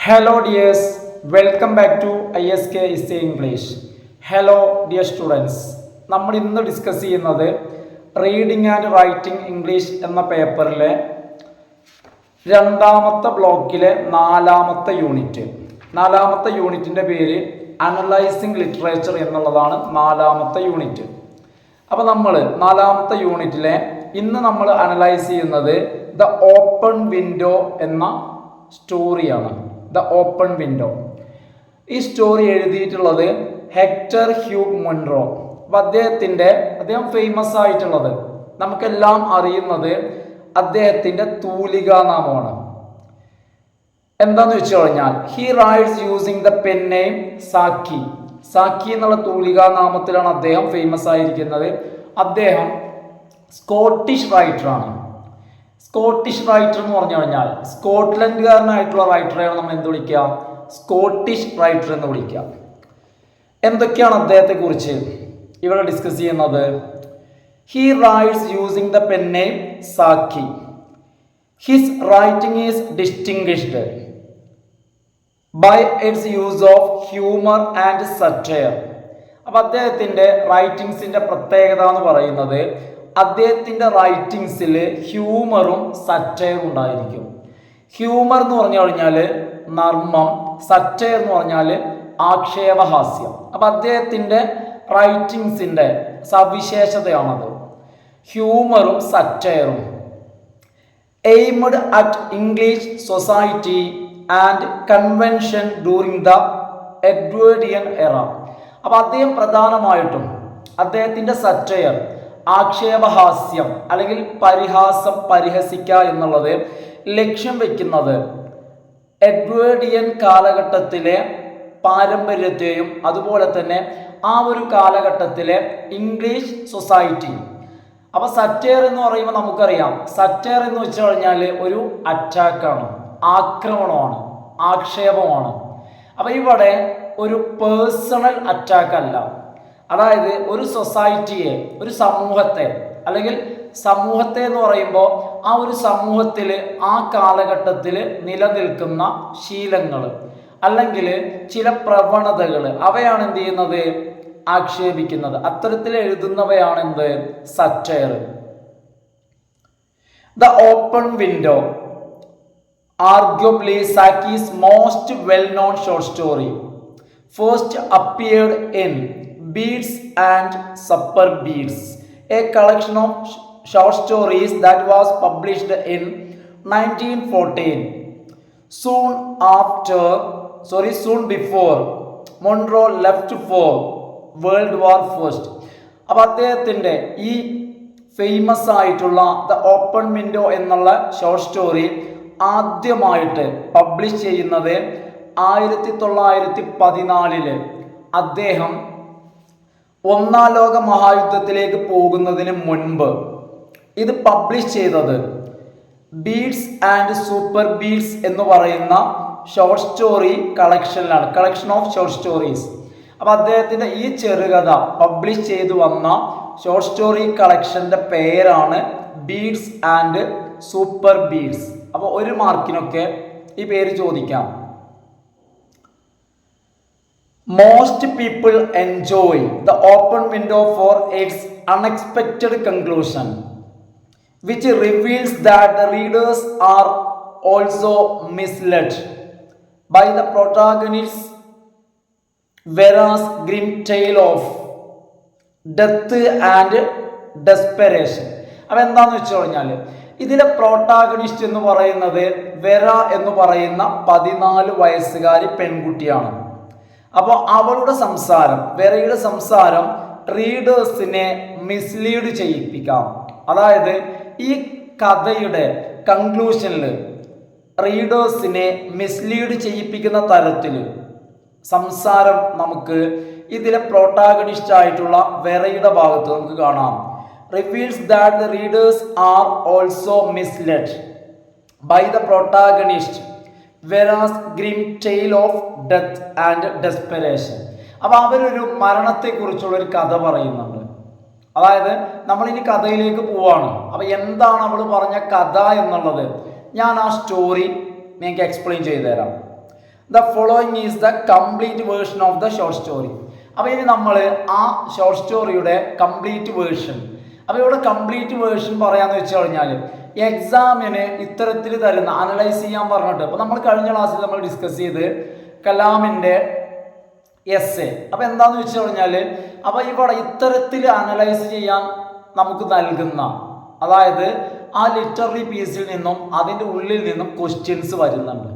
Hello dears, welcome back to ISK ISA English. Hello dear students. നമ്മൾ ഇന്ന് discuss ചെയ്യുന്നത് reading and writing English എന്ന പേപ്പറിലെ രണ്ടാമത്തെ ബ്ലോക്കിലെ നാലാമത്തെ യൂണിറ്റിൻ്റെ പേര് അനലൈസിങ് ലിറ്ററേച്ചർ എന്നുള്ളതാണ് നാലാമത്തെ യൂണിറ്റ്. അപ്പോൾ നമ്മൾ നാലാമത്തെ യൂണിറ്റിലെ ഇന്ന് നമ്മൾ അനലൈസ് ചെയ്യുന്നത് ദ ഓപ്പൺ വിൻഡോ എന്ന സ്റ്റോറിയാണ്. The open window. ഈ സ്റ്റോറി എഴുതിയിട്ടുള്ളത് ഹെക്ടർ ഹ്യൂഗ് മുൻറോ. അപ്പം അദ്ദേഹം ഫേമസ് ആയിട്ടുള്ളത് നമുക്കെല്ലാം അറിയുന്നത് അദ്ദേഹത്തിൻ്റെ തൂലികാനാമമാണ്. എന്താന്ന് വെച്ച് കഴിഞ്ഞാൽ he writes using the pen name Saki. Saki എന്നുള്ള തൂലികാനാമത്തിലാണ് അദ്ദേഹം ഫേമസ് ആയിരിക്കുന്നത്. അദ്ദേഹം സ്കോട്ടിഷ് റൈറ്ററാണ്. സ്കോട്ടിഷ് റൈറ്റർ എന്ന് പറഞ്ഞു കഴിഞ്ഞാൽ സ്കോട്ട്ലൻഡുകാരനായിട്ടുള്ള റൈറ്ററെയാണ് നമ്മൾ എന്ത് വിളിക്കുക? സ്കോട്ടിഷ് റൈറ്റർ എന്ന് വിളിക്കുക. എന്തൊക്കെയാണ് അദ്ദേഹത്തെ കുറിച്ച് ഇവിടെ ഡിസ്കസ് ചെയ്യുന്നത്? He writes using the pen name Saki. His writing is distinguished by its use of humour and satire. അപ്പം അദ്ദേഹത്തിൻ്റെ റൈറ്റിംഗ്സിൻ്റെ പ്രത്യേകത എന്ന് പറയുന്നത് അദ്ദേഹത്തിൻ്റെ റൈറ്റിംഗ്സിൽ ഹ്യൂമറും സറ്റയറും ഉണ്ടായിരിക്കും. ഹ്യൂമർ എന്ന് പറഞ്ഞു കഴിഞ്ഞാൽ നർമ്മം, സറ്റയർ എന്ന് പറഞ്ഞാൽ ആക്ഷേപഹാസ്യം. അപ്പം അദ്ദേഹത്തിൻ്റെ റൈറ്റിംഗ്സിൻ്റെ സവിശേഷതയാണത്, ഹ്യൂമറും സറ്റയറും. Aimed at English society and convention during the Edwardian era. അപ്പം അദ്ദേഹം പ്രധാനമായിട്ടും അദ്ദേഹത്തിൻ്റെ സറ്റയർ, ആക്ഷേപഹാസ്യം അല്ലെങ്കിൽ പരിഹാസം, പരിഹസിക്കുക എന്നുള്ളത് ലക്ഷ്യം വയ്ക്കുന്നത് എഡ്വേർഡിയൻ കാലഘട്ടത്തിലെ പാരമ്പര്യത്തെയും അതുപോലെ തന്നെ ആ ഒരു കാലഘട്ടത്തിലെ ഇംഗ്ലീഷ് സൊസൈറ്റി. അപ്പോൾ സറ്റയർ എന്ന് പറയുമ്പോൾ നമുക്കറിയാം, സറ്റയർ എന്ന് വെച്ച് കഴിഞ്ഞാൽ ഒരു അറ്റാക്കാണ്, ആക്രമണമാണ്, ആക്ഷേപമാണ്. അപ്പോൾ ഇവിടെ ഒരു പേഴ്സണൽ അറ്റാക്ക് അല്ല. അതായത് ഒരു സൊസൈറ്റിയെ, ഒരു സമൂഹത്തെ, അല്ലെങ്കിൽ സമൂഹത്തെ എന്ന് പറയുമ്പോൾ ആ ഒരു സമൂഹത്തിൽ ആ കാലഘട്ടത്തിൽ നിലനിൽക്കുന്ന ശീലങ്ങൾ അല്ലെങ്കിൽ ചില പ്രവണതകൾ, അവയാണ് എന്ത് ചെയ്യുന്നത്? ആക്ഷേപിക്കുന്നത്. അത്തരത്തിൽ എഴുതുന്നവയാണ് എന്ത്? Satire. The open window arguably Saki's most well-known short story, first appeared in Beats and Super Beats, a collection of short stories that was published in 1914, soon before Monroe left for World War I. അപ്പോൾ അദ്ദേഹത്തിൻ്റെ ഈ famous ആയിട്ടുള്ള the open window എന്നുള്ള short story ആദ്യമായിട്ട് publish ചെയ്യുന്നത് 1914 അദ്ദേഹം ഒന്നാം ലോക മഹായുദ്ധത്തിലേക്ക് പോകുന്നതിന് മുൻപ് ഇത് പബ്ലിഷ് ചെയ്തത് ബീഡ്സ് ആൻഡ് സൂപ്പർ ബീഡ്സ് എന്ന് പറയുന്ന ഷോർട്ട് സ്റ്റോറി കളക്ഷനിലാണ്, കളക്ഷൻ ഓഫ് ഷോർട്ട് സ്റ്റോറീസ്. അപ്പോൾ അദ്ദേഹത്തിൻ്റെ ഈ ചെറുകഥ പബ്ലിഷ് ചെയ്തു വന്ന ഷോർട്ട് സ്റ്റോറി കളക്ഷൻ്റെ പേരാണ് ബീഡ്സ് ആൻഡ് സൂപ്പർ ബീഡ്സ്. അപ്പോൾ ഒരു മാർക്കിനൊക്കെ ഈ പേര് ചോദിക്കാം. Most people enjoy the open window for its unexpected conclusion, which reveals that the readers are also misled by the protagonist's Vera's grim tale of death and desperation. അപ്പോൾ എന്താണെന്ന് വെച്ച് കഴിഞ്ഞാൽ ഇതിലെ പ്രോട്ടാഗണിസ്റ്റ് എന്ന് പറയുന്നത് വെറ എന്ന് പറയുന്ന 14 വയസ്സുകാരി പെൺകുട്ടിയാണ്. അപ്പോൾ അവളുടെ സംസാരം, വെറയുടെ സംസാരം റീഡേഴ്സിനെ മിസ്ലീഡ് ചെയ്യിപ്പിക്കാം. അതായത് ഈ കഥയുടെ കൺക്ലൂഷനിൽ റീഡേഴ്സിനെ മിസ്ലീഡ് ചെയ്യിപ്പിക്കുന്ന തരത്തിൽ സംസാരം നമുക്ക് ഇതിലെ പ്രോട്ടാഗണിസ്റ്റ് ആയിട്ടുള്ള വെറയുടെ ഭാഗത്ത് നമുക്ക് കാണാം. Reveals that the readers are also misled by the protagonist Vera's grim tale of death and desperation. അപ്പോൾ അവരൊരു മരണത്തെക്കുറിച്ചുള്ളൊരു കഥ പറയുന്നുണ്ട്. അതായത് നമ്മളിനി കഥയിലേക്ക് പോവാണ്. അപ്പോൾ എന്താണ് അവൾ പറഞ്ഞ കഥ എന്നുള്ളത് ഞാൻ ആ സ്റ്റോറി നിങ്ങൾക്ക് എക്സ്പ്ലെയിൻ ചെയ്തു തരാം. The following is the complete version of the short story. അപ്പോൾ ഇനി നമ്മൾ ആ ഷോർട്ട് സ്റ്റോറിയുടെ കംപ്ലീറ്റ് വേർഷൻ, അപ്പോൾ ഇവിടെ കംപ്ലീറ്റ് വേർഷൻ പറയാന്ന് വെച്ച് കഴിഞ്ഞാൽ എക്സാമിന് ഇത്തരത്തിൽ തരുന്ന അനലൈസ് ചെയ്യാൻ പറഞ്ഞിട്ട്, അപ്പോൾ നമ്മൾ കഴിഞ്ഞ ക്ലാസ്സിൽ നമ്മൾ ഡിസ്കസ് ചെയ്ത് കലാമിൻ്റെ എസ്സേ. അപ്പോൾ എന്താന്ന് വെച്ച് കഴിഞ്ഞാൽ, അപ്പോൾ ഇവിടെ ഇത്തരത്തിൽ അനലൈസ് ചെയ്യാൻ നമുക്ക് നൽകുന്ന, അതായത് ആ ലിറ്റററി പീസിൽ നിന്നും അതിൻ്റെ ഉള്ളിൽ നിന്നും ക്വസ്റ്റ്യൻസ് വരുന്നുണ്ട്.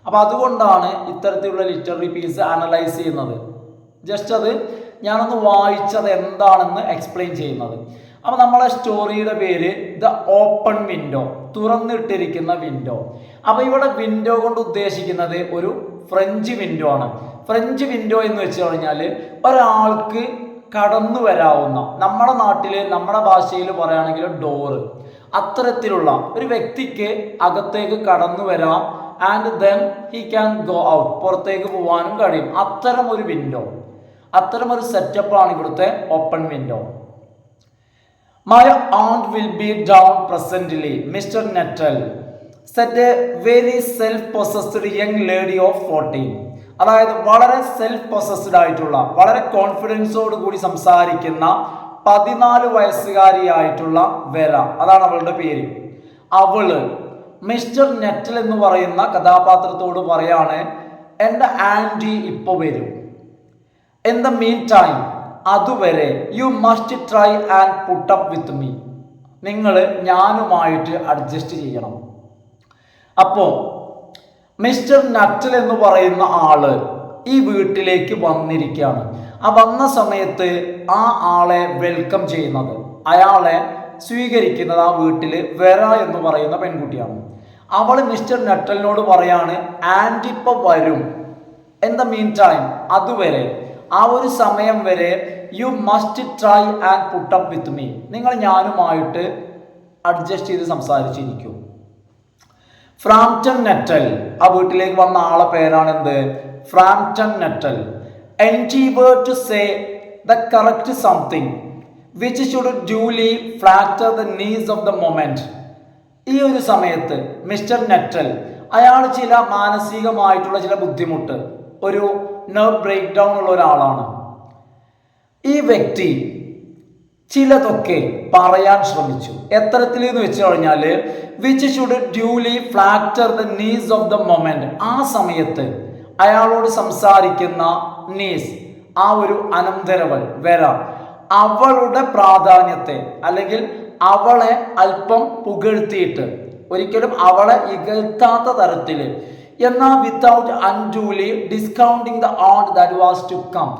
അപ്പോൾ അതുകൊണ്ടാണ് ഇത്തരത്തിലുള്ള ലിറ്റററി പീസ് അനലൈസ് ചെയ്യുന്നത്. ജസ്റ്റ് അത് ഞാനൊന്ന് വായിച്ചത് എന്താണെന്ന് എക്സ്പ്ലെയിൻ ചെയ്യുന്നത്. അപ്പോൾ നമ്മളെ സ്റ്റോറിയുടെ പേര് ദ ഓപ്പൺ വിൻഡോ, തുറന്നിട്ടിരിക്കുന്ന വിൻഡോ. അപ്പോൾ ഇവിടെ വിൻഡോ കൊണ്ട് ഉദ്ദേശിക്കുന്നത് ഒരു ഫ്രഞ്ച് വിൻഡോ ആണ്. ഫ്രഞ്ച് വിൻഡോ എന്ന് വെച്ച് കഴിഞ്ഞാൽ ഒരാൾക്ക് കടന്നു വരാവുന്ന, നമ്മുടെ നാട്ടിൽ നമ്മുടെ ഭാഷയിൽ പറയുകയാണെങ്കിൽ ഡോറ്, അത്തരത്തിലുള്ള ഒരു വ്യക്തിക്ക് അകത്തേക്ക് കടന്നു വരാം. And then he can go out, പുറത്തേക്ക് പോകാനും കഴിയും. അത്തരം ഒരു വിൻഡോ, അത്തരം ഒരു സെറ്റപ്പാണ് ഇവിടുത്തെ open window. My aunt will be down presently, Mr. Nettle said a very self-possessed young lady of 14. അതായത് വളരെ സെൽഫ് പൊസസ്ഡ് ആയിട്ടുള്ള, വളരെ കോൺഫിഡൻസോട് കൂടി സംസാരിക്കുന്ന 14 വയസ്സുകാരിയായിട്ടുള്ള വെര, അതാണ് അവളുടെ പേര്. അവള് മിസ്റ്റർ നെറ്റൽ എന്ന് പറയുന്ന കഥാപാത്രത്തോട് പറയാണ്, എൻ്റെ ആൻറ്റി ഇപ്പോൾ വരും. ഇൻ ദ മീൻ ടൈം, അതുവരെ you must try and put up with me, നിങ്ങൾ ഞാനുമായിട്ട് അഡ്ജസ്റ്റ് ചെയ്യണം. അപ്പോൾ മിസ്റ്റർ നറ്റൽ എന്ന് പറയുന്ന ആള് ഈ വീട്ടിലേക്ക് വന്നിരിക്കുകയാണ്. ആ വന്ന സമയത്ത് ആ ആളെ വെൽക്കം ചെയ്യുന്നത്, അയാളെ സ്വീകരിക്കുന്നത് ആ വീട്ടിൽ വെറ എന്ന് പറയുന്ന പെൺകുട്ടിയാണ്. അവൾ മിസ്റ്റർ നറ്റലിനോട് പറയാണ്, ആൻറ്റി ഇപ്പോൾ വരും. ഇൻ ദ മീൻ ടൈം, അതുവരെ, ആ ഒരു സമയം വരെ you must try and put up with me, നിങ്ങൾ ഞാനുമായിട്ട് അഡ്ജസ്റ്റ് ചെയ്ത് സംസാരിച്ചിരിക്കും. ഫ്രാംപ്റ്റൺ നെറ്റൽ, ആ വീട്ടിലേക്ക് വന്ന ആളെ പേരാണ് എന്ത്? ഫ്രാംപ്റ്റൺ natal. endeavored to say the correct something which should duly flatter the needs of the moment. ഈ ഒരു സമയത്ത് മിസ്റ്റർ നെറ്റൽ, അയാൾ ചില മാനസികമായിട്ടുള്ള ചില ബുദ്ധിമുട്ട്, ഒരു നെർവ് ബ്രേക്ക് ഡൗൺ ഉള്ള ഒരാളാണ്. ഈ വ്യക്തി ചിലതൊക്കെ പറയാൻ ശ്രമിച്ചു. എത്തരത്തിൽ എന്ന് വെച്ച് കഴിഞ്ഞാൽ which should duly flatter the needs of the moment, ആ സമയത്ത് അയാളോട് സംസാരിക്കുന്ന നീസ്, ആ ഒരു അനന്തരവൾ വെര, അവളുടെ പ്രാധാന്യത്തെ അല്ലെങ്കിൽ അവളെ അല്പം പുകഴ്ത്തിയിട്ട്, ഒരിക്കലും അവളെ ഇകഴ്ത്താത്ത തരത്തിൽ, എന്നാൽ without unduly discounting the odd that was to come,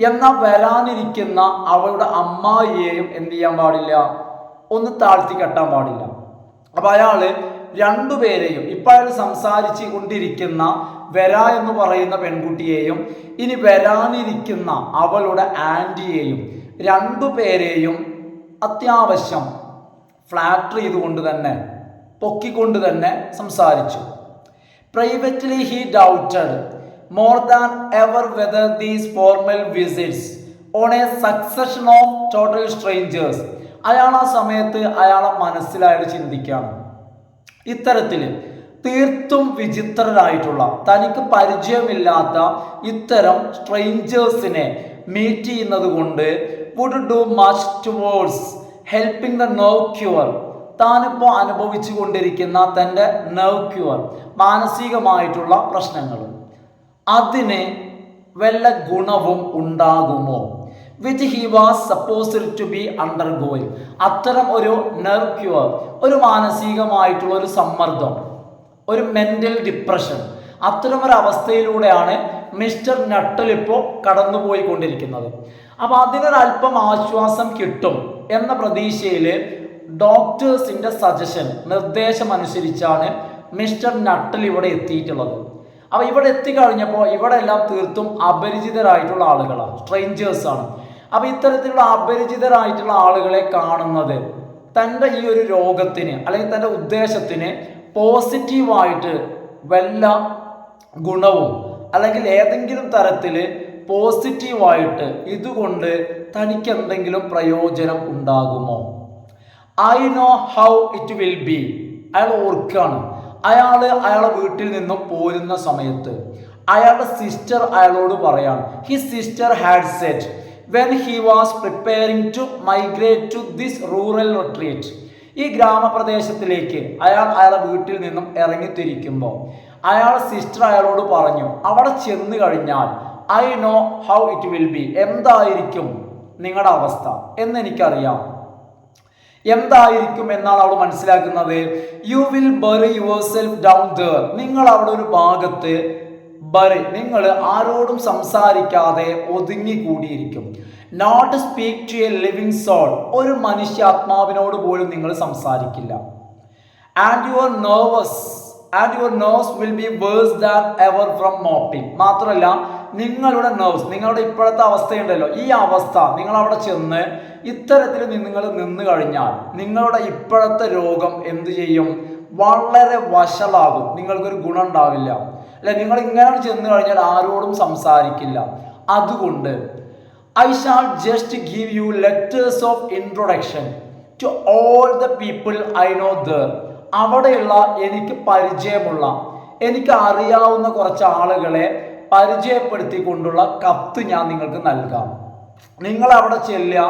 എന്നാൽ വരാനിരിക്കുന്ന അവളുടെ അമ്മായിയെയും എന്ത് ചെയ്യാൻ പാടില്ല, ഒന്ന് താഴ്ത്തി കെട്ടാൻ പാടില്ല. അപ്പൊ അയാള് രണ്ടുപേരെയും, ഇപ്പൊ അയാൾ സംസാരിച്ചു കൊണ്ടിരിക്കുന്ന വെര എന്ന് പറയുന്ന പെൺകുട്ടിയെയും ഇനി വരാനിരിക്കുന്ന അവളുടെ ആൻറ്റിയെയും, രണ്ടുപേരെയും അത്യാവശ്യം ഫ്ലാറ്റർ ചെയ്തുകൊണ്ട് തന്നെ, പൊക്കിക്കൊണ്ട് തന്നെ സംസാരിച്ചു. Privately he doubted more than ever whether these formal visits on a succession of total strangers, അയാൾ ആ സമയത്ത് അയാളെ മനസ്സിലായിട്ട് ചിന്തിക്കുകയാണ്, ഇത്തരത്തിൽ തീർത്തും വിചിത്രരായിട്ടുള്ള, തനിക്ക് പരിചയമില്ലാത്ത ഇത്തരം സ്ട്രേഞ്ചേഴ്സിനെ മീറ്റ് ചെയ്യുന്നത് കൊണ്ട് would do much towards helping the nerve cure, താനിപ്പോൾ അനുഭവിച്ചു കൊണ്ടിരിക്കുന്ന തൻ്റെ നെർവ് ക്യൂർ, മാനസികമായിട്ടുള്ള പ്രശ്നങ്ങൾ, അതിന് വല്ല ഗുണവും ഉണ്ടാകുമോ? Which he was supposed to be undergoing, അത്തരം ഒരു നെർവ് ക്യൂർ, ഒരു മാനസികമായിട്ടുള്ള ഒരു സമ്മർദ്ദം, ഒരു മെന്റൽ ഡിപ്രഷൻ, അത്തരം ഒരു അവസ്ഥയിലൂടെയാണ് മിസ്റ്റർ നട്ടൽ ഇപ്പോൾ കടന്നുപോയിക്കൊണ്ടിരിക്കുന്നത്. അപ്പോൾ അതിനൊരല്പം ആശ്വാസം കിട്ടും എന്ന പ്രതീക്ഷയിൽ ഡോക്ടേഴ്സിൻ്റെ സജഷൻ, നിർദ്ദേശം അനുസരിച്ചാണ് മിസ്റ്റർ നട്ടൽ ഇവിടെ എത്തിയിട്ടുള്ളത്. അപ്പോൾ ഇവിടെ എത്തിക്കഴിഞ്ഞപ്പോൾ ഇവിടെ എല്ലാം തീർത്തും അപരിചിതരായിട്ടുള്ള ആളുകളാണ്, സ്ട്രേഞ്ചേഴ്സാണ്. അപ്പോൾ ഇത്തരത്തിലുള്ള അപരിചിതരായിട്ടുള്ള ആളുകളെ കാണുന്നത് തൻ്റെ ഈ ഒരു രോഗത്തിന് അല്ലെങ്കിൽ തൻ്റെ ഉദ്ദേശത്തിന് പോസിറ്റീവായിട്ട് വല്ല ഗുണവും അല്ലെങ്കിൽ ഏതെങ്കിലും തരത്തിൽ പോസിറ്റീവായിട്ട് ഇതുകൊണ്ട് തനിക്ക് എന്തെങ്കിലും പ്രയോജനം ഉണ്ടാകുമോ? I know how it will B. അയാൾ ഓർക്കാണ്, അയാളെ വീട്ടിൽ നിന്നും പോരുന്ന സമയത്ത് അയാളുടെ സിസ്റ്റർ അയാളോട് പറയാണ്. His sister had said when he was preparing to migrate to this rural retreat. ഈ ഗ്രാമപ്രദേശത്തിലേക്ക് അയാളുടെ വീട്ടിൽ നിന്നും ഇറങ്ങിത്തിരിക്കുമ്പോൾ അയാളുടെ സിസ്റ്റർ അയാളോട് പറഞ്ഞു, അവിടെ ചെന്ന് കഴിഞ്ഞാൽ I know how it will be, എന്തായിരിക്കും നിങ്ങളുടെ അവസ്ഥ എന്നെനിക്കറിയാം. എന്തായിരിക്കും എന്നാണ് അവൾ മനസ്സിലാക്കുന്നത്. You will bury yourself down there, നിങ്ങൾ അവിടെ ഒരു ഭാഗത്ത് നിങ്ങൾ ആരോടും സംസാരിക്കാതെ ഒതുങ്ങിക്കൂടിയിരിക്കും. Not speak to a living soul, ഒരു മനുഷ്യാത്മാവിനോട് പോലും നിങ്ങൾ സംസാരിക്കില്ല. And your nerves will be worse than ever from moping. മാത്രമല്ല നിങ്ങളുടെ നെർവ്സ്, നിങ്ങളുടെ ഇപ്പോഴത്തെ അവസ്ഥയുണ്ടല്ലോ, ഈ അവസ്ഥ നിങ്ങൾ അവിടെ ചെന്ന് ഇത്തരത്തിൽ നിങ്ങൾ നിന്ന് കഴിഞ്ഞാൽ നിങ്ങളുടെ ഇപ്പോഴത്തെ രോഗം എന്ത് ചെയ്യും, വളരെ വഷളാകും, നിങ്ങൾക്കൊരു ഗുണം ഉണ്ടാവില്ല. അല്ലെ, നിങ്ങൾ ഇങ്ങനെ ചെന്ന് കഴിഞ്ഞാൽ ആരോടും സംസാരിക്കില്ല. അതുകൊണ്ട് I shall just give you letters of introduction to all the people I know there. അവിടെയുള്ള എനിക്ക് പരിചയമുള്ള, എനിക്ക് അറിയാവുന്ന കുറച്ച് ആളുകളെ പരിചയപ്പെടുത്തിക്കൊണ്ടുള്ള കത്ത് ഞാൻ നിങ്ങൾക്ക് നൽകാം. നിങ്ങൾ അവിടെ ചെല്ലുക,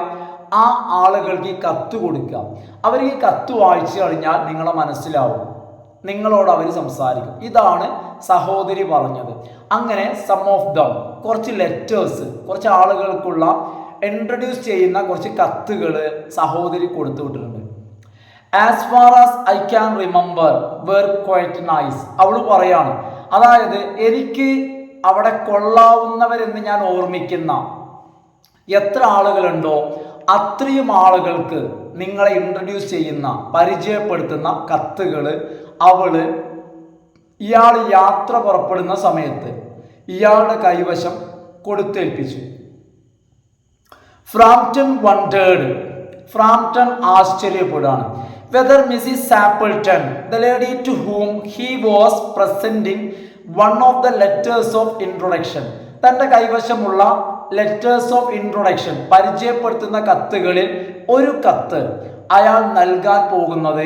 ആ ആളുകൾക്ക് ഈ കത്ത് കൊടുക്കുക. അവർ ഈ കത്ത് വായിച്ചു കഴിഞ്ഞാൽ നിങ്ങളെ മനസ്സിലാവും, നിങ്ങളോട് അവർ സംസാരിക്കും. ഇതാണ് സഹോദരി പറഞ്ഞത്. അങ്ങനെ സം ഓഫ് ദം, കുറച്ച് ലെറ്റേഴ്സ്, കുറച്ച് ആളുകൾക്കുള്ള ഇൻട്രൊഡ്യൂസ് ചെയ്യുന്ന കുറച്ച് കത്തുകൾ സഹോദരി കൊടുത്തു വിട്ടിട്ടുണ്ട്. As far as I can remember were quite nice. അവൾ പറയാണ്, അതായത് എനിക്ക് അവിടെ കൊള്ളാവുന്നവരെന്ന് ഞാൻ ഓർമ്മിക്കുന്ന എത്ര ആളുകളുണ്ടോ അത്രയും ആളുകൾക്ക് നിങ്ങളെ ഇൻട്രൊഡ്യൂസ് ചെയ്യുന്ന, പരിചയപ്പെടുത്തുന്ന കത്തുകൾ ഇയാൾ യാത്ര പുറപ്പെടുന്ന സമയത്ത് ഇയാളുടെ കൈവശം കൊടുത്തേൽപ്പിച്ചു. ഫ്രാംപ്ടൺ ആശ്ചര്യപ്പെടുകയാണ്. Whether Mrs Sappleton, the lady to whom he was presenting one of the letters of introduction, തൻ്റെ കൈവശമുള്ള ലെറ്റേഴ്സ് ഓഫ് ഇൻട്രൊഡക്ഷൻ, പരിചയപ്പെടുത്തുന്ന കത്തുകളിൽ ഒരു കത്ത് അയാൾ നൽകാൻ പോകുന്നത്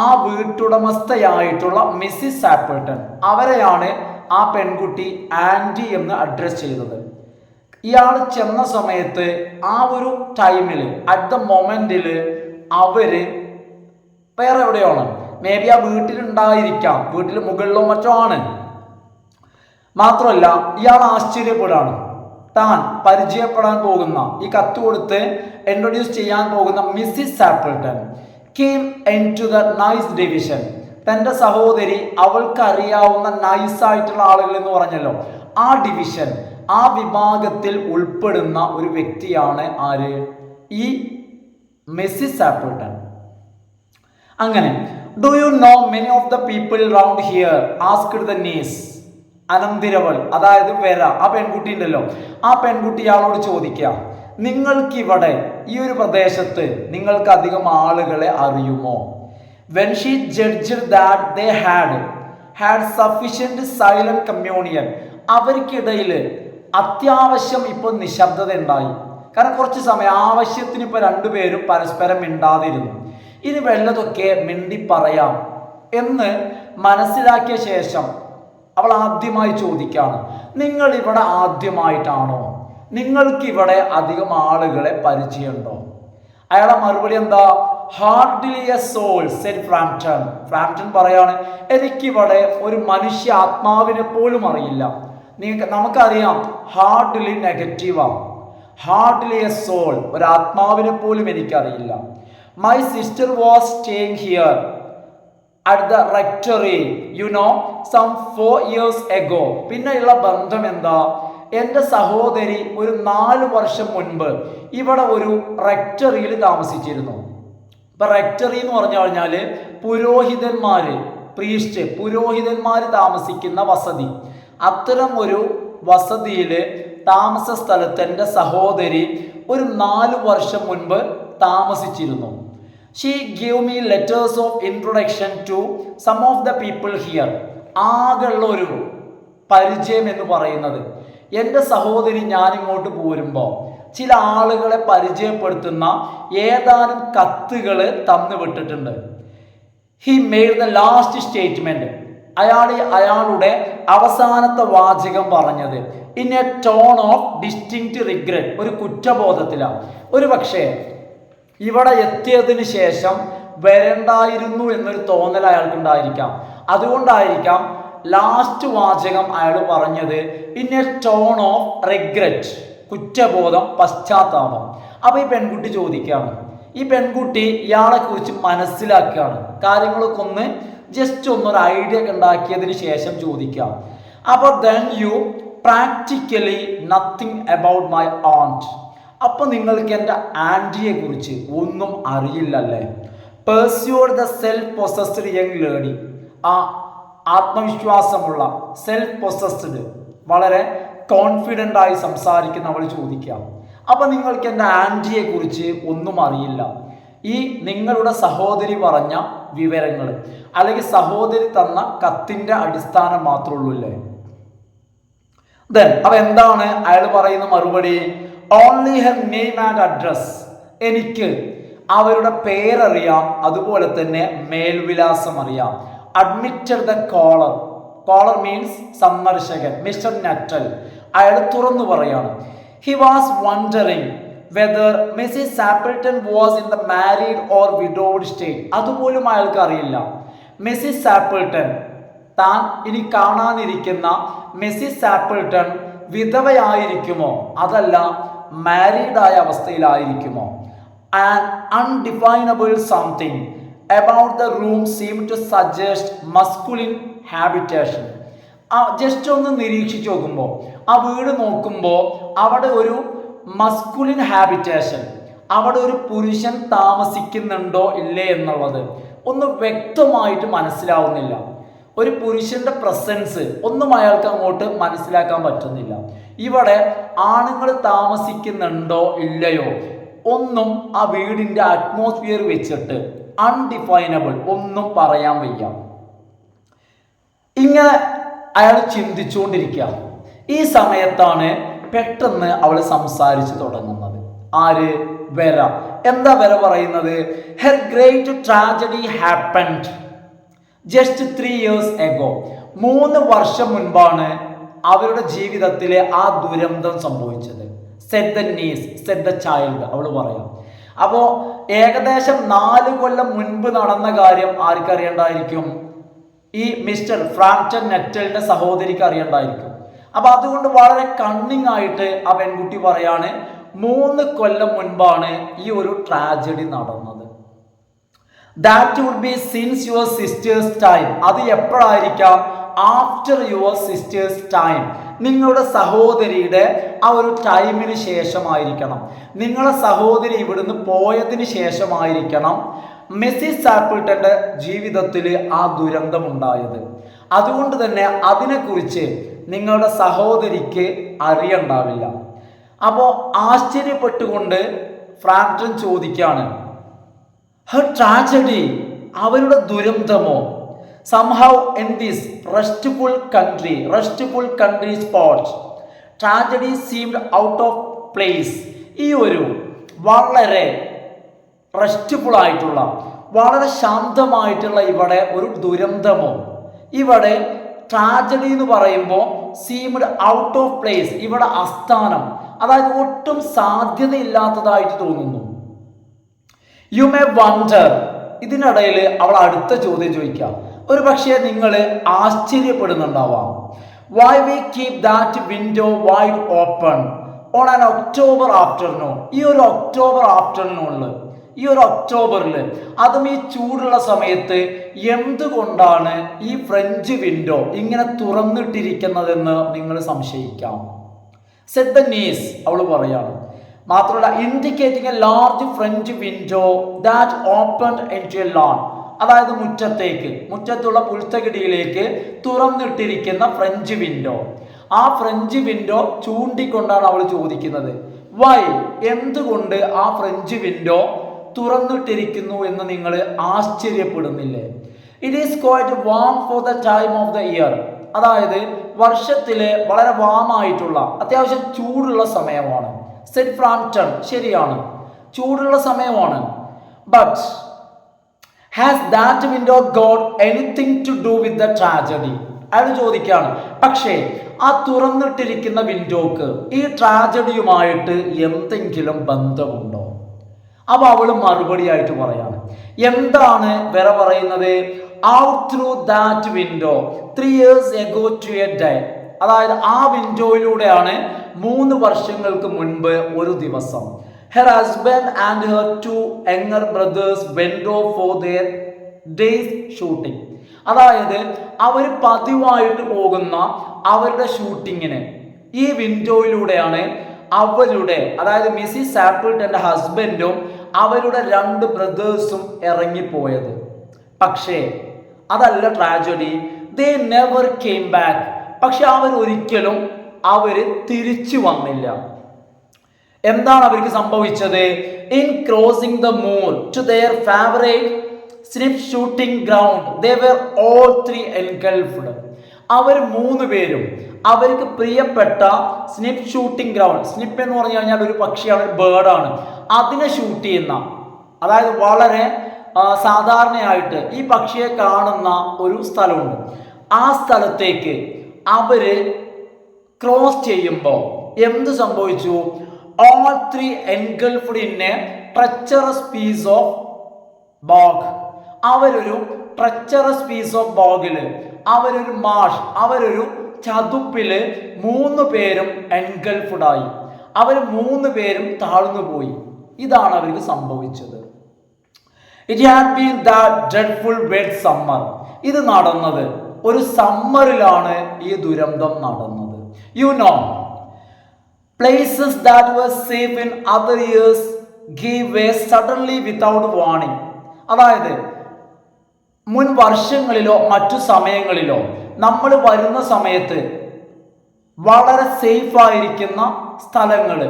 ആ വീട്ടുടമസ്ഥയായിട്ടുള്ള മിസ്സിസ് സാപ്പിൾട്ടൺ, അവരെയാണ് ആ പെൺകുട്ടി ആൻറ്റി എന്ന് അഡ്രസ് ചെയ്തത്. ഇയാൾ ചെന്ന സമയത്ത് ആ ഒരു ടൈമിൽ, അറ്റ് ദ മൊമെന്റിൽ അവര് വേറെ എവിടെയാണ്, മേ ബി ആ വീട്ടിലുണ്ടായിരിക്കാം, വീട്ടിൽ മുകളിലോ മറ്റോ ആണ്. മാത്രമല്ല ഇയാൾ ആശ്ചര്യപ്പെടാണ്, താൻ പരിചയപ്പെടാൻ പോകുന്ന, ഈ കത്ത് കൊടുത്ത് ഇൻട്രൊഡ്യൂസ് ചെയ്യാൻ പോകുന്ന Mrs സാപ്പിൾട്ടൺ came into the nice division. തൻ്റെ സഹോദരി അവൾക്കറിയാവുന്ന നൈസായിട്ടുള്ള ആളുകൾ എന്ന് പറഞ്ഞല്ലോ, ആ ഡിവിഷൻ, ആ വിഭാഗത്തിൽ ഉൾപ്പെടുന്ന ഒരു വ്യക്തിയാണ് ആര്, ഈ മിസ്സിസ് സാപ്പിൾട്ടൺ. അങ്ങനെ do you know many of the people round here asked the niece. അനന്തിരവൾ, അതായത് വെര, ആ പെൺകുട്ടി ഉണ്ടല്ലോ, ആ പെൺകുട്ടി ഇയാളോട് ചോദിക്കുക, നിങ്ങൾക്കിവിടെ ഈ ഒരു പ്രദേശത്ത് നിങ്ങൾക്ക് അധികം ആളുകളെ അറിയുമോ? When she judged that they had sufficient silent communion, അവർക്കിടയിൽ അത്യാവശ്യം ഇപ്പോൾ നിശബ്ദത ഉണ്ടായി. കാരണം കുറച്ച് സമയം ആവശ്യത്തിന് ഇപ്പോൾ രണ്ടുപേരും പരസ്പരം മിണ്ടാതിരുന്നു. ഇനി വല്ലതൊക്കെ മിണ്ടി പറയാം എന്ന് മനസ്സിലാക്കിയ ശേഷം അവൾ ആദ്യമായി ചോദിക്കാണ്, നിങ്ങൾ ഇവിടെ ആദ്യമായിട്ടാണോ? നിങ്ങൾക്കിവിടെ അധികം ആളുകളെ പരിചയമുണ്ടോ? അയാളെ മറുപടി എന്താ? Hardly a soul said Framton. Framton പറയാണ്, എനിക്കിവിടെ ഒരു മനുഷ്യ ആത്മാവിനെ പോലും അറിയില്ല. നമുക്കറിയാം ഹാർഡ്ലി നെഗറ്റീവാണ്. ഹാർഡ്ലി എ സോൾ, ഒരു ആത്മാവിനെ പോലും എനിക്കറിയില്ല. My sister was staying here at the rectory some 4 years ago. പിന്നെയുള്ള ബന്ധം എന്താ? എൻ്റെ സഹോദരി ഒരു 4 വർഷം മുൻപ് ഇവിടെ ഒരു റെക്ടറിയിൽ താമസിച്ചിരുന്നു. ഇപ്പൊ റെക്ടറി എന്ന് പറഞ്ഞു കഴിഞ്ഞാൽ പുരോഹിതന്മാർ താമസിക്കുന്ന വസതി. അത്തരം ഒരു വസതിയിൽ, താമസ സ്ഥലത്ത് എൻ്റെ സഹോദരി ഒരു 4 വർഷം മുൻപ് താമസിച്ചിരുന്നു. She gave me letters of introduction to some of the people here. ആകെയുള്ള ഒരു പരിചയം എന്ന് പറയുന്നത്, എൻ്റെ സഹോദരി ഞാനിങ്ങോട്ട് പോരുമ്പോൾ ചില ആളുകളെ പരിചയപ്പെടുത്തുന്ന ഏതാനും കത്തുകൾ തന്നു വിട്ടിട്ടുണ്ട്. He made the last statement. അയാളുടെ അവസാനത്തെ വാചകം പറഞ്ഞത് in A tone of distinct regret, ഒരു കുറ്റബോധത്തിലാണ്. ഒരു പക്ഷേ ഇവിടെ എത്തിയതിന് ശേഷം വരണ്ടായിരുന്നു എന്നൊരു തോന്നൽ അയാൾക്കുണ്ടായിരിക്കാം. അതുകൊണ്ടായിരിക്കാം ലാസ്റ്റ് വാചകം അയാൾ പറഞ്ഞത് in A tone of regret, കുറ്റബോധം, പശ്ചാത്താപം. അപ്പൊ ഈ പെൺകുട്ടി ചോദിക്കുകയാണ്, ഈ പെൺകുട്ടി ഇയാളെ കുറിച്ച് മനസ്സിലാക്കുകയാണ്, കാര്യങ്ങളൊക്കെ ഒന്ന് ജസ്റ്റ് ഒന്നൊരു ഐഡിയ ഒക്കെ ഉണ്ടാക്കിയതിന് ശേഷം ചോദിക്കാം. അപ്പൊ then you practically nothing about my aunt, അപ്പൊ നിങ്ങൾക്ക് എൻ്റെ ആൻറ്റിയെ കുറിച്ച് ഒന്നും അറിയില്ലല്ലേ. Pursued the self possessed young lady, ആ ആത്മവിശ്വാസമുള്ള സെൽഫ് പൊസസ്ഡ്, വളരെ കോൺഫിഡൻ്റ് ആയി സംസാരിക്കുന്ന അവൾ ചോദിക്കാം. അപ്പൊ നിങ്ങൾക്ക് എൻ്റെ ആൻറ്റിയെ കുറിച്ച് ഒന്നും അറിയില്ല, ഈ നിങ്ങളുടെ സഹോദരി പറഞ്ഞ വിവരങ്ങൾ അല്ലെങ്കിൽ സഹോദരി തന്ന കത്തിന്റെ അടിസ്ഥാനം മാത്രമേ ഉള്ളൂ അല്ലേ. ദെൻ അപ്പൊ എന്താണ് അയാൾ പറയുന്ന മറുപടി? Only her name and address, എനിക്ക് അവരുടെ പേരറിയാം, അതുപോലെ തന്നെ മേൽവിലാസം അറിയാം. Admitted the caller, caller means സന്ദർശകൻ, മിസ്റ്റർ നറ്റൽ. അയാൾ തുറന്നു പറയാണ്, he was wondering whether Mrs Sappleton was in the married or widowed state. അതുപോലും അയാൾക്ക് അറിയില്ല. മിസ്സിസ് സാപ്പിൾട്ടൺ, താൻ ഇനി കാണാനിരിക്കുന്ന മിസ്സിസ് സാപ്പിൾട്ടൺ വിധവയായിരിക്കുമോ അതല്ല മാരീഡായ അവസ്ഥയിലായിരിക്കുമോ. And undefinable something about the room seem to suggest masculine habitation. Just ഒന്ന് നിരീക്ഷിച്ച് നോക്കുമ്പോൾ, ആ വീട് നോക്കുമ്പോൾ അവിടെ ഒരു മസ്കുലിൻ ഹാബിറ്റേഷൻ, അവിടെ ഒരു പുരുഷൻ താമസിക്കുന്നുണ്ടോ ഇല്ലേ എന്നുള്ളത് ഒന്ന് വ്യക്തമായിട്ട് മനസ്സിലാവുന്നില്ല. ഒരു പുരുഷന്റെ പ്രസൻസ് ഒന്നും അയാൾക്ക് അങ്ങോട്ട് മനസ്സിലാക്കാൻ പറ്റുന്നില്ല. ഇവിടെ ആണുങ്ങൾ താമസിക്കുന്നുണ്ടോ ഇല്ലയോ ഒന്നും ആ വീടിന്റെ അറ്റ്മോസ്ഫിയർ വെച്ചിട്ട് അൺഡിഫൈനബിൾ, ഒന്നും പറയാൻ വയ്യ. ഇങ്ങനെ അയാൾ ചിന്തിച്ചുകൊണ്ടിരിക്കുക. ഈ സമയത്താണ് പെട്ടെന്ന് അവൾ സംസാരിച്ചു തുടങ്ങുന്നത്. ആര്? വെര. എന്താ വെര പറയുന്നത്? Her great tragedy happened just 3 years ago. 3 വർഷം മുൻപാണ് അവരുടെ ജീവിതത്തിലെ ആ ദുരന്തം സംഭവിച്ചത്. Said the niece, said the child, അവൾ പറയാം. അപ്പോ ഏകദേശം 4 കൊല്ലം മുൻപ് നടന്ന കാര്യം ആർക്കറിയണ്ടായിരിക്കും? ഈ മിസ്റ്റർ ഫ്രാങ്ക്ടൺ നെറ്റലിന്റെ സഹോദരിക്ക് അറിയണ്ടായിരിക്കും. അപ്പൊ അതുകൊണ്ട് വളരെ കണ്ണിങ് ആയിട്ട് ആ പെൺകുട്ടി പറയാണ്, 3 കൊല്ലം മുൻപാണ് ഈ ഒരു ട്രാജഡി നടന്നത്. That would be since your sister's time. അത് എപ്പോഴായിരിക്കാം? After your sister's time. നിങ്ങളുടെ സഹോദരിയുടെ ആ ഒരു ടൈമിന് ശേഷമായിരിക്കണം, നിങ്ങളുടെ സഹോദരി ഇവിടുന്ന് പോയതിന് ശേഷമായിരിക്കണം മിസ്സിസ് സാപ്പിൾട്ടന്റെ ജീവിതത്തിൽ ആ ദുരന്തമുണ്ടായത്. അതുകൊണ്ട് തന്നെ അതിനെക്കുറിച്ച് നിങ്ങളുടെ സഹോദരിക്ക് അറിയണ്ടാവില്ല. അപ്പോൾ ആശ്ചര്യപ്പെട്ടുകൊണ്ട് ഫ്രാങ്ക്ടൺ ചോദിക്കാണ്, ഹർ ട്രാജഡി, അവരുടെ ദുരന്തമോ? somehow in this restful country spot tragedy seemed out of place. ഈ ഒരു വളരെ റെസ്റ്റ്ഫുൾ ആയിട്ടുള്ള, വളരെ ശാന്തമായിട്ടുള്ള ഇവിടെ ഒരു ദുരന്തമോ, ഇവിടെ ട്രാജഡി എന്ന് പറയുമ്പോൾ സീംഡ് ഔട്ട് ഓഫ് പ്ലേസ്, ഇവിടെ അസ്ഥാനം, അതായത് ഒട്ടും സാധ്യതയില്ലാത്തതായിട്ട് തോന്നുന്നു. You may wonder. ഇതിനിടയിൽ അവൾ അടുത്ത ചോദ്യം ചോദിക്കാം. ഒരു പക്ഷേ നിങ്ങൾ ആശ്ചര്യപ്പെടുന്നുണ്ടാവാം. Why we keep that window wide open on an October afternoon. ഈ ഒരു ഒക്ടോബർ ആഫ്റ്റർനൂണിൽ, ഈ ഒരു ഒക്ടോബറിൽ, അതും ഈ ചൂടുള്ള സമയത്ത് എന്തുകൊണ്ടാണ് ഈ ഫ്രഞ്ച് വിൻഡോ ഇങ്ങനെ തുറന്നിട്ടിരിക്കുന്നതെന്ന് നിങ്ങൾ സംശയിക്കാം. സെഡ് ദ നീസ്, അവൾ പറയാണ്. മാത്രമല്ല, indicating A large French window that opened into A loan, അതായത് മുറ്റത്തേക്ക്, മുറ്റത്തുള്ള പുൽത്തകിടിയിലേക്ക് തുറന്നിട്ടിരിക്കുന്ന ഫ്രഞ്ച് വിൻഡോ. ആ ഫ്രഞ്ച് വിൻഡോ ചൂണ്ടിക്കൊണ്ടാണ് അവൾ ചോദിക്കുന്നത്. വൈ, എന്തുകൊണ്ട് ആ ഫ്രഞ്ച് വിൻഡോ തുറന്നിട്ടിരിക്കുന്നു എന്ന് നിങ്ങൾ ആശ്ചര്യപ്പെടുന്നില്ലേ? It is quite warm for the time of the year, അതായത് വർഷത്തിലെ വളരെ വാമായിട്ടുള്ള, അത്യാവശ്യം ചൂടുള്ള സമയമാണ്. സെഡ് ഫ്രാങ്ക്ടൺ, ശരിയാണ്, ചൂടുള്ള സമയമാണ്. But has that window got anything to do with the tragedy? അയാൾ ചോദിക്കുകയാണ്, പക്ഷേ ആ തുറന്നിട്ടിരിക്കുന്ന വിൻഡോക്ക് ഈ ട്രാജഡിയുമായിട്ട് എന്തെങ്കിലും ബന്ധമുണ്ടോ? അപ്പൊ അവള് മറുപടി ആയിട്ട് പറയാണ്, എന്താണ് വേറെ പറയുന്നത്? Out through that window 3 years ago to a day. അതായത് ആ വിൻഡോയിലൂടെയാണ് 3 വർഷങ്ങൾക്ക് മുൻപ് ഒരു ദിവസം her husband and her 2 younger brothers went off for their day's shooting. അതായത് അവർ പതിവായിട്ട് പോകുന്ന അവരുടെ ഷൂട്ടിങ്ങിന് ഈ വിൻഡോയിലൂടെയാണ് അവരുടെ, അതായത് മിസ്സിസ് സാപ്പിൾട്ടന്റെ ഹസ്ബൻഡും അവരുടെ 2 ബ്രദേഴ്സും ഇറങ്ങിപ്പോയത്. പക്ഷേ അതല്ല tragedy. They never came back. പക്ഷെ ഒരിക്കലും തിരിച്ചു വന്നില്ല. എന്താണ് അവർക്ക് സംഭവിച്ചത്? In crossing the moor to their favourite snipe shooting ground they were all 3 engulfed. അവർ 3 പേരും അവർക്ക് പ്രിയപ്പെട്ട സ്നിപ്പ് ഷൂട്ടിംഗ് ഗ്രൗണ്ട്, സ്നിപ്പ് എന്ന് പറഞ്ഞു കഴിഞ്ഞാൽ ഒരു പക്ഷിയാണ്, ഒരു ബേർഡാണ്, അതിനെ ഷൂട്ട് ചെയ്യുന്ന, അതായത് വളരെ സാധാരണയായിട്ട് ഈ പക്ഷിയെ കാണുന്ന ഒരു സ്ഥലമുണ്ട്. ആ സ്ഥലത്തേക്ക് അവര് ക്രോസ് ചെയ്യുമ്പോൾ എന്ത് സംഭവിച്ചു? all 3 engulfed in a treacherous piece of bog. അവരൊരു treacherous piece of bogല്, അവരൊരു മാഷ്, അവരൊരു ചതുപ്പില് 3 പേരും എൻഗൾഫ്ഡ് ആയി. അവർ 3 പേരും താഴ്ന്നു പോയി. ഇതാണ് അവർക്ക് സംഭവിച്ചത്. It had been that dreadful wet summer. ഇത് നടന്നത് ഒരു സമ്മറിലാണ്. ഈ ദുരന്തം നടന്നത്. You know, places that were safe in other years gave way suddenly without warning. അതായത് മുൻ വർഷങ്ങളിലോ മറ്റു സമയങ്ങളിലോ നമ്മൾ വരുന്ന സമയത്ത് വളരെ സേഫ് ആയിരിക്കുന്ന സ്ഥലങ്ങൾ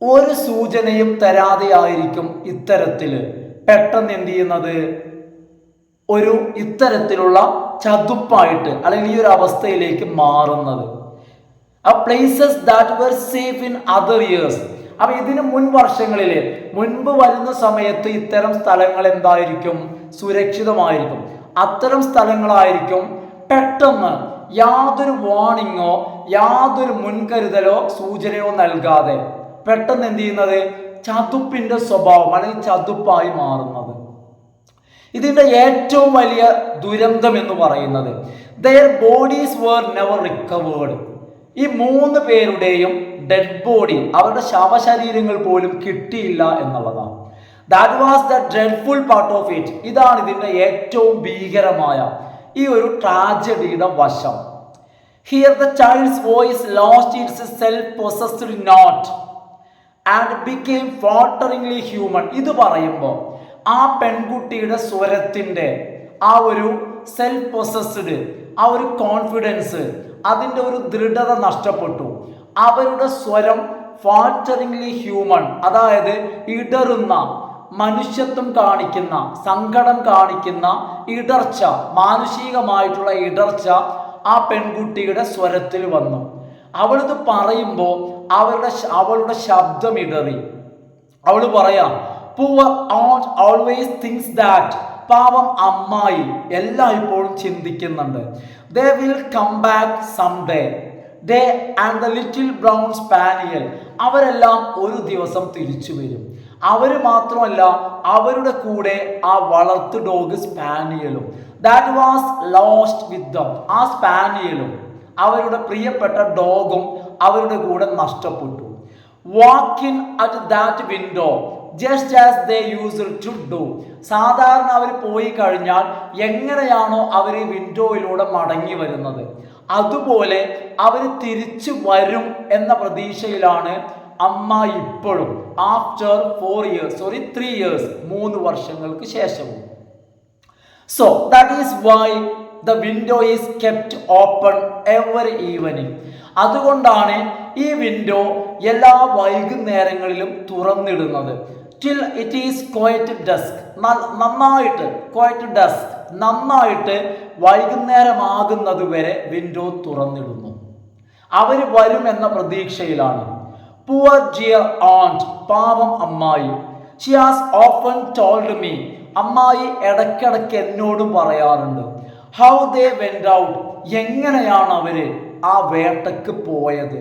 ഒരു സൂചനയും തരാതെ ആയിരിക്കും ഇത്തരത്തില് പെട്ടെന്ന് എന്ത് ചെയ്യുന്നത്? ഒരു ഇത്തരത്തിലുള്ള ചതുപ്പായിട്ട് അല്ലെങ്കിൽ ഈ ഒരു അവസ്ഥയിലേക്ക് മാറുന്നത്. Places that were safe in other years. അപ്പൊ ഇതിന് മുൻ വർഷങ്ങളില് മുൻപ് വരുന്ന സമയത്ത് ഇത്തരം സ്ഥലങ്ങൾ എന്തായിരിക്കും? സുരക്ഷിതമായിരിക്കും. അത്തരം സ്ഥലങ്ങളായിരിക്കും പെട്ടെന്ന് യാതൊരു വാർണിങ്ങോ യാതൊരു മുൻകരുതലോ സൂചനയോ നൽകാതെ പെട്ടെന്ന് എന്ത് ചെയ്യുന്നത്? ചതുപ്പിന്റെ സ്വഭാവം അല്ലെങ്കിൽ ചതുപ്പായി മാറുന്നത്. ഇതിന്റെ ഏറ്റവും വലിയ ദുരന്തം എന്ന് പറയുന്നത് their bodies were never recovered. ഈ 3 പേരുടെയും ഡെഡ് ബോഡി, അവരുടെ ശവശരീരങ്ങൾ പോലും കിട്ടിയില്ല എന്നുള്ളതാണ്. That was the dreadful part of it. ഇതാണ് ഇതിന്റെ ഏറ്റവും ഭീകരമായ ഈ ഒരു ട്രാജഡിയുടെ വശം. Here the child's voice lost its self possessed note and became falteringly human. ഇത് പറയുമ്പോൾ ആ പെൺകുട്ടിയുടെ സ്വരത്തിന്റെ ആ ഒരു സെൽഫ് പൊസസ്ഡ്, ആ ഒരു കോൺഫിഡൻസ്, അതിൻ്റെ ഒരു ദൃഢത നഷ്ടപ്പെട്ടു. അവരുടെ സ്വരം ഫാൾട്ടറിംഗ്ലി ഹ്യൂമൻ, അതായത് ഇടറുന്ന, മനുഷ്യത്വം കാണിക്കുന്ന, സങ്കടം കാണിക്കുന്ന ഇടർച്ച, മാനുഷികമായിട്ടുള്ള ഇടർച്ച ആ പെൺകുട്ടിയുടെ സ്വരത്തിൽ വന്നു. അവളിത് പറയുമ്പോൾ അവളുടെ ശബ്ദം ഇടറി. അവൾ പറയാം, poor aunt always thinks that. പാവം അമ്മായി എല്ലായ്പ്പോഴും ചിന്തിക്കുന്നുണ്ട്. They will come back someday. They and the little brown spaniel. അവരെല്ലാം ഒരു ദിവസം തിരിച്ചു വരും. അവർ മാത്രമല്ല, അവരുടെ കൂടെ ആ വളർത്തു dog സ്പാനിയലും. That was lost with them. ആ സ്പാനിയലും അവരുടെ പ്രിയപ്പെട്ട ഡോഗും അവരുടെ കൂടെ നഷ്ടപ്പെട്ടു. Walk in at that window just as they used to do. സാധാരണ അവർ പോയി കഴിഞ്ഞാൽ എങ്ങനെയാണോ അവർ ഈ വിൻഡോയിലൂടെ മടങ്ങി വരുന്നത്, അതുപോലെ അവർ തിരിച്ചു വരും എന്ന പ്രതീക്ഷയിലാണ് അമ്മ ഇപ്പോഴും. ആഫ്റ്റർ 3 years 3 വർഷങ്ങൾക്ക് ശേഷവും. So that is why the window is kept open every evening. അതുകൊണ്ടാണ് ഈ വിൻഡോ എല്ലാ വൈകുന്നേരങ്ങളിലും തുറന്നിടുന്നത്. till it is quite dusk. നന്നായിട്ട് വൈകുന്നേരമാകുന്നത് വരെ വിൻഡോ തുറന്നിടുന്നു. അവർ വരും എന്ന പ്രതീക്ഷയിലാണ്. Poor dear aunt, പാവം അമ്മായി. She has often told me അമ്മായി ഇടയ്ക്കിടയ്ക്ക് എന്നോടും പറയാറുണ്ട്. ഹൗ ദേ വെന്റ് ഔട്ട്, എങ്ങനെയാണ് അവര് ആ വേട്ടക്ക് പോയത്.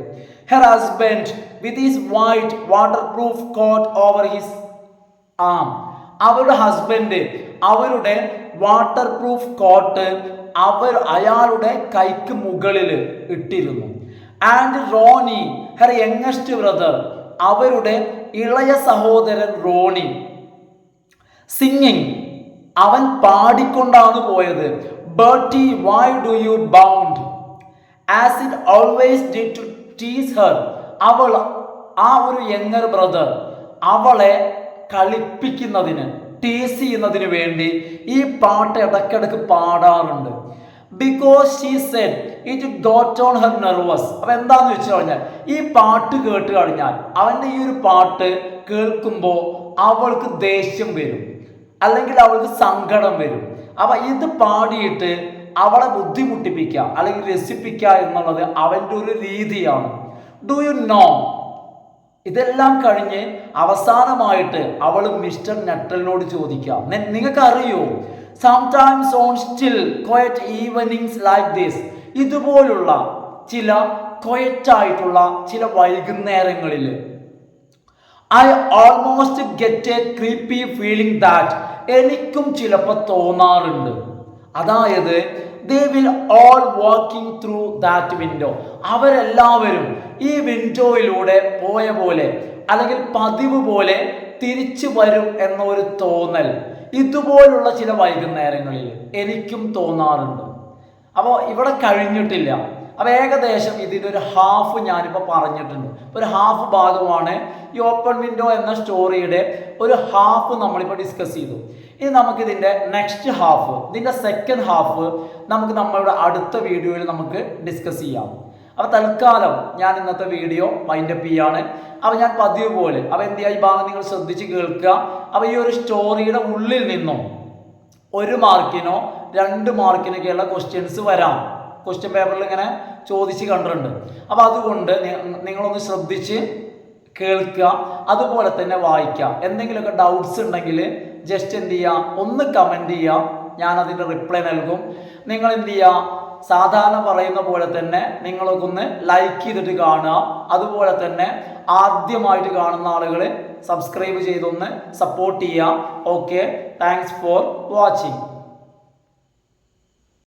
Her husband with his white water proof coat over his arm, അവരുടെ ഹസ്ബൻഡ് അവരുടെ വാട്ടർ പ്രൂഫ് കോട്ട് അയാളുടെ കൈക്ക് മുകളിൽ ഇട്ടിരുന്നു. And Ronnie her youngest brother, അവരുടെ ഇളയ സഹോദരൻ റോണി സിംഗിങ്, അവൻ പാടിക്കൊണ്ടാണ് പോയത്. Bertie why do you bound as it always did to tease her, അവൾ ആ ഒരു യങ്ങർ ബ്രദർ അവളെ കളിപ്പിക്കുന്നതിന് ടീസ് ചെയ്യുന്നതിന് വേണ്ടി ഈ പാട്ട് ഇടയ്ക്കിടയ്ക്ക് പാടാറുണ്ട്. Because she said it got on her nervous. അപ്പം എന്താന്ന് വെച്ച് കഴിഞ്ഞാൽ ഈ പാട്ട് കേട്ട് കഴിഞ്ഞാൽ അവൻ്റെ ഈ ഒരു പാട്ട് കേൾക്കുമ്പോൾ അവൾക്ക് ദേഷ്യം വരും, അല്ലെങ്കിൽ അവൾക്ക് സങ്കടം വരും. അപ്പം ഇത് പാടിയിട്ട് അവളെ ബുദ്ധിമുട്ടിപ്പിക്കുക അല്ലെങ്കിൽ രസിപ്പിക്കുക എന്നുള്ളത് അവൻ്റെ ഒരു രീതിയാണ്. ഡു യു നോ, ഇതെല്ലാം കഴിഞ്ഞ് അവസാനമായിട്ട് അവൾ മിസ്റ്റർ നട്ടലിനോട് ചോദിക്കാം, നിങ്ങൾക്ക് അറിയോ, sometimes on still quiet evenings like this, ഇതുപോലുള്ള ചില ക്വയറ്റായിട്ടുള്ള ചില വൈകുന്നേരങ്ങളിൽ I almost get A creepy feeling that, എനിക്കും ചിലപ്പോൾ തോന്നാറുണ്ട്, അതായത് they will all walking through that window, അവരെല്ലാവരും ഈ വിൻഡോയിലൂടെ പോയ പോലെ അല്ലെങ്കിൽ പതിവ് പോലെ തിരിച്ചു വരും എന്നൊരു തോന്നൽ ഇതുപോലുള്ള ചില വൈകുന്നേരങ്ങളിൽ എനിക്കും തോന്നാറുണ്ട്. അപ്പോൾ ഇവിടെ കഴിഞ്ഞിട്ടില്ല. അപ്പോൾ ഏകദേശം ഇതിൻ്റെ ഒരു ഹാഫ് ഞാനിപ്പോൾ പറഞ്ഞിട്ടുണ്ട്. ഒരു ഹാഫ് ഭാഗമാണ് ഈ ഓപ്പൺ വിൻഡോ എന്ന സ്റ്റോറിയുടെ ഒരു ഹാഫ് നമ്മളിപ്പോൾ ഡിസ്കസ് ചെയ്തു. ഇനി നമുക്കിതിൻ്റെ നെക്സ്റ്റ് ഹാഫ്, ഇതിൻ്റെ സെക്കൻഡ് ഹാഫ് നമുക്ക് നമ്മളുടെ അടുത്ത വീഡിയോയിൽ നമുക്ക് ഡിസ്കസ് ചെയ്യാം. അപ്പോൾ തൽക്കാലം ഞാൻ ഇന്നത്തെ വീഡിയോ വൈൻഡപ്പ് ചെയ്യാണ്. അപ്പോൾ ഞാൻ പതിവ് പോലെ അപ്പോൾ എന്ത് ചെയ്യുക, ഈ ഭാഗം നിങ്ങൾ ശ്രദ്ധിച്ച് കേൾക്കുക. അപ്പോൾ ഈ ഒരു സ്റ്റോറിയുടെ ഉള്ളിൽ നിന്നും 1 മാർക്കിനോ 2 മാർക്കിനൊക്കെയുള്ള ക്വസ്റ്റ്യൻസ് വരാം. ക്വസ്റ്റ്യൻ പേപ്പറിൽ ഇങ്ങനെ ചോദിച്ച് കണ്ടിട്ടുണ്ട്. അപ്പോൾ അതുകൊണ്ട് നിങ്ങളൊന്ന് ശ്രദ്ധിച്ച് കേൾക്കുക, അതുപോലെ തന്നെ വായിക്കുക. എന്തെങ്കിലുമൊക്കെ ഡൗട്ട്സ് ഉണ്ടെങ്കിൽ ജസ്റ്റ് എന്ത് ചെയ്യുക, ഒന്ന് കമൻറ്റ് ചെയ്യുക, ഞാൻ അതിൻ്റെ റിപ്ലൈ നൽകും. നിങ്ങൾ എന്ത് ചെയ്യുക, സാധാരണ പറയുന്ന പോലെ തന്നെ നിങ്ങളൊക്കെ ഒന്ന് ലൈക്ക് ചെയ്തിട്ട് കാണുക. അതുപോലെ തന്നെ ആദ്യമായിട്ട് കാണുന്ന ആളുകൾ സബ്സ്ക്രൈബ് ചെയ്തൊന്ന് സപ്പോർട്ട് ചെയ്യുക. Okay, thanks for watching.